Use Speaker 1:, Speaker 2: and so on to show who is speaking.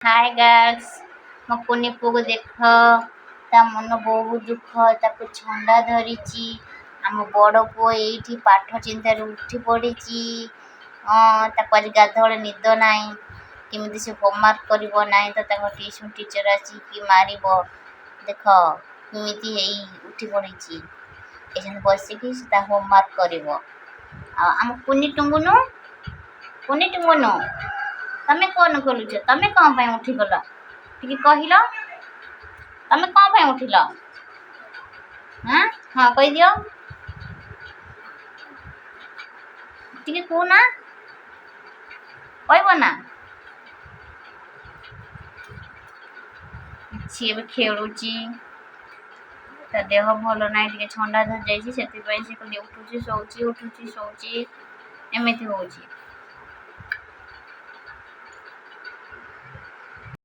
Speaker 1: hi girls मो कुनी पुगु देख ता मन बहुत दुख ताको छंडा धरिची आम बड़ पुओ एठी पाठ चिंतार उठी पड़ी ताको आज गाधोले निद नाई केमिति से होमवर्क करिवो नाई तो ताको ट्यूशन टीचर आसी कि मारिबो देख केमिति हेई उठी पड़ी एजन बसिकी से ता होमवर्क करिवो आम कुनी टुंगुनु तमे कौन करूछ तमे कौन पे उठी गला टिके कहिलो तमे कौन पे उठिलो हां हां कहि दियो टिके को ना कहबो ना सी भी खेलुची ता देह भलो नाइ टिके ठंडा धर जाईची सेति पई से कली उठुची सोउची एमिति होउची